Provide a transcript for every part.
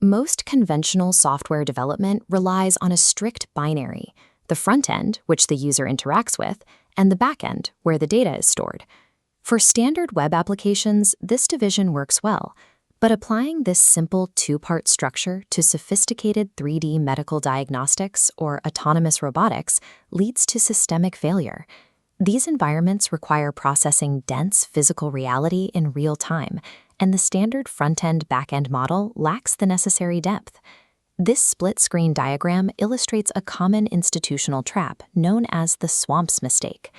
Most conventional software development relies on a strict binary: the front end, which the user interacts with, and the back end, where the data is stored. For standard web applications, this division works well, but applying this simple two-part structure to sophisticated 3D medical diagnostics or autonomous robotics leads to systemic failure. These environments require processing dense physical reality in real time, and the standard front-end back-end model lacks the necessary depth. This split-screen diagram illustrates a common institutional trap known as the swamp's mistake.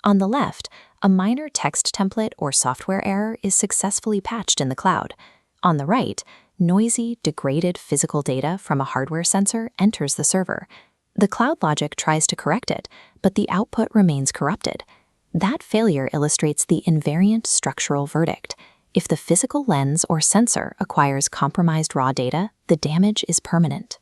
On the left, a minor text template or software error is successfully patched in the cloud. On the right, noisy, degraded physical data from a hardware sensor enters the server. The cloud logic tries to correct it, but the output remains corrupted. That failure illustrates the invariant structural verdict. If the physical lens or sensor acquires compromised raw data, the damage is permanent.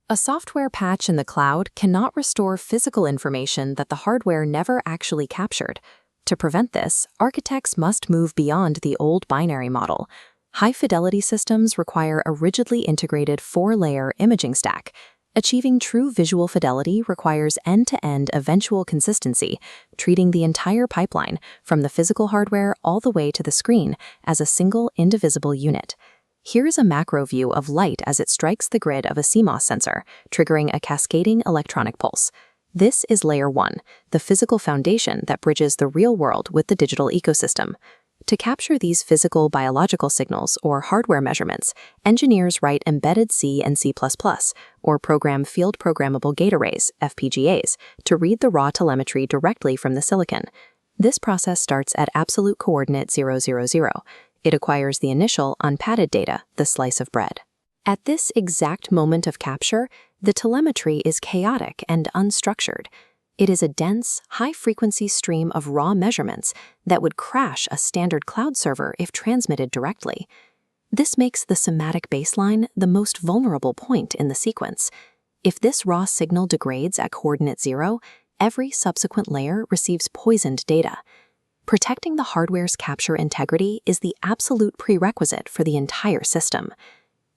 A software patch in the cloud cannot restore physical information that the hardware never actually captured. To prevent this, architects must move beyond the old binary model. High-fidelity systems require a rigidly integrated 4-layer imaging stack. Achieving true visual fidelity requires end-to-end eventual consistency, treating the entire pipeline, from the physical hardware all the way to the screen, as a single indivisible unit. Here's a macro view of light as it strikes the grid of a CMOS sensor, triggering a cascading electronic pulse. This is Layer 1, the physical foundation that bridges the real world with the digital ecosystem. To capture these physical biological signals or hardware measurements, engineers write embedded C and C++, or program field programmable gate arrays, FPGAs, to read the raw telemetry directly from the silicon. This process starts at absolute coordinate 000. It acquires the initial unpadded data, the slice of bread. At this exact moment of capture, the telemetry is chaotic and unstructured. It is a dense, high-frequency stream of raw measurements that would crash a standard cloud server if transmitted directly. This makes the somatic baseline the most vulnerable point in the sequence. If this raw signal degrades at coordinate 0, every subsequent layer receives poisoned data. Protecting the hardware's capture integrity is the absolute prerequisite for the entire system.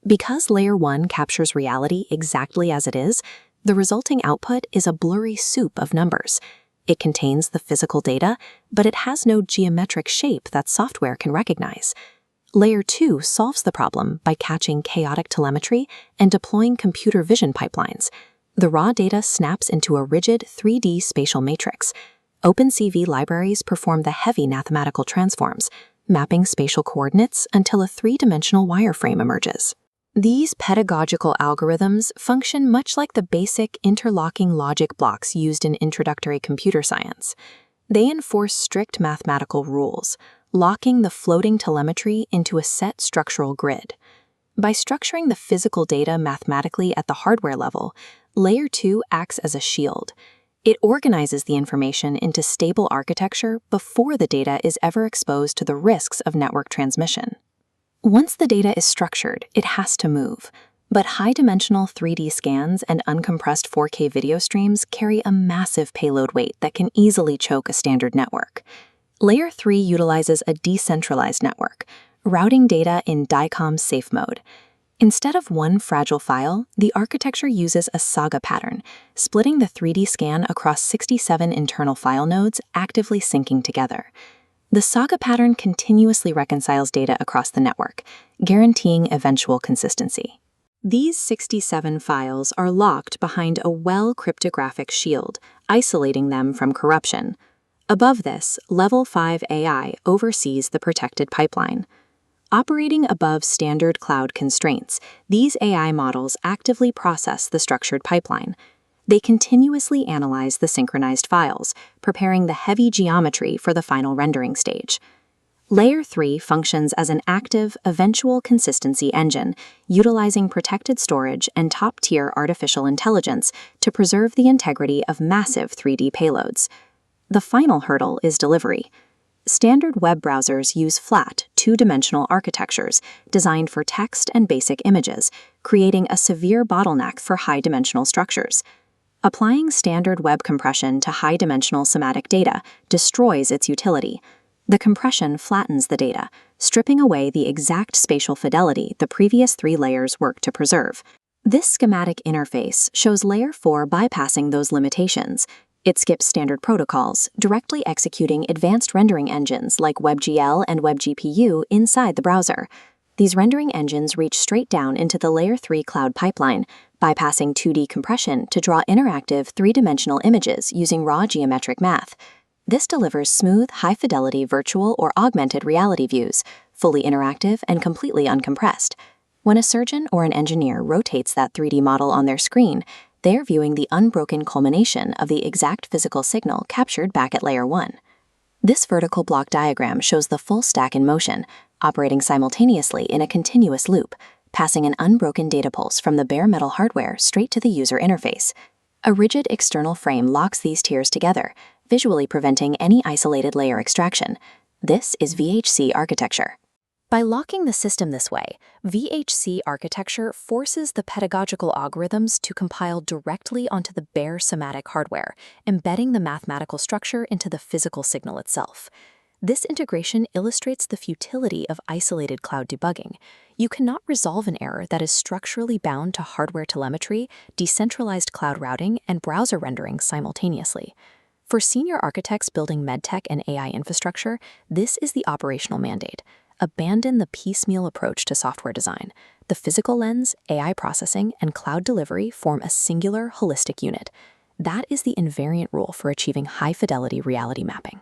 Because Layer 1 captures reality exactly as it is, the resulting output is a blurry soup of numbers. It contains the physical data, but it has no geometric shape that software can recognize. Layer 2 solves the problem by catching chaotic telemetry and deploying computer vision pipelines. The raw data snaps into a rigid 3D spatial matrix. OpenCV libraries perform the heavy mathematical transforms, mapping spatial coordinates until a three-dimensional wireframe emerges. These pedagogical algorithms function much like the basic interlocking logic blocks used in introductory computer science. They enforce strict mathematical rules, locking the floating telemetry into a set structural grid. By structuring the physical data mathematically at the hardware level, Layer 2 acts as a shield. It organizes the information into stable architecture before the data is ever exposed to the risks of network transmission. Once the data is structured, it has to move. But high-dimensional 3D scans and uncompressed 4K video streams carry a massive payload weight that can easily choke a standard network. Layer 3 utilizes a decentralized network, routing data in DICOM safe mode. Instead of one fragile file, the architecture uses a saga pattern, splitting the 3D scan across 67 internal file nodes actively syncing together. The saga pattern continuously reconciles data across the network, guaranteeing eventual consistency. These 67 files are locked behind a well-cryptographic shield, isolating them from corruption. Above this, Level 5 AI oversees the protected pipeline. Operating above standard cloud constraints, these AI models actively process the structured pipeline. They continuously analyze the synchronized files, preparing the heavy geometry for the final rendering stage. Layer 3 functions as an active, eventual consistency engine, utilizing protected storage and top-tier artificial intelligence to preserve the integrity of massive 3D payloads. The final hurdle is delivery. Standard web browsers use flat, two-dimensional architectures designed for text and basic images, creating a severe bottleneck for high-dimensional structures. Applying standard web compression to high-dimensional somatic data destroys its utility. The compression flattens the data, stripping away the exact spatial fidelity the previous 3 layers worked to preserve. This schematic interface shows Layer 4 bypassing those limitations. It skips standard protocols, directly executing advanced rendering engines like WebGL and WebGPU inside the browser. These rendering engines reach straight down into the Layer 3 cloud pipeline, bypassing 2D compression to draw interactive 3-dimensional images using raw geometric math. This delivers smooth, high-fidelity virtual or augmented reality views, fully interactive and completely uncompressed. When a surgeon or an engineer rotates that 3D model on their screen, they're viewing the unbroken culmination of the exact physical signal captured back at Layer 1. This vertical block diagram shows the full stack in motion, operating simultaneously in a continuous loop, passing an unbroken data pulse from the bare metal hardware straight to the user interface. A rigid external frame locks these tiers together, visually preventing any isolated layer extraction. This is VHC architecture. By locking the system this way, VHC architecture forces the pedagogical algorithms to compile directly onto the bare somatic hardware, embedding the mathematical structure into the physical signal itself. This integration illustrates the futility of isolated cloud debugging. You cannot resolve an error that is structurally bound to hardware telemetry, decentralized cloud routing, and browser rendering simultaneously. For senior architects building medtech and AI infrastructure, this is the operational mandate. Abandon the piecemeal approach to software design. The physical lens, AI processing, and cloud delivery form a singular, holistic unit. That is the invariant rule for achieving high-fidelity reality mapping.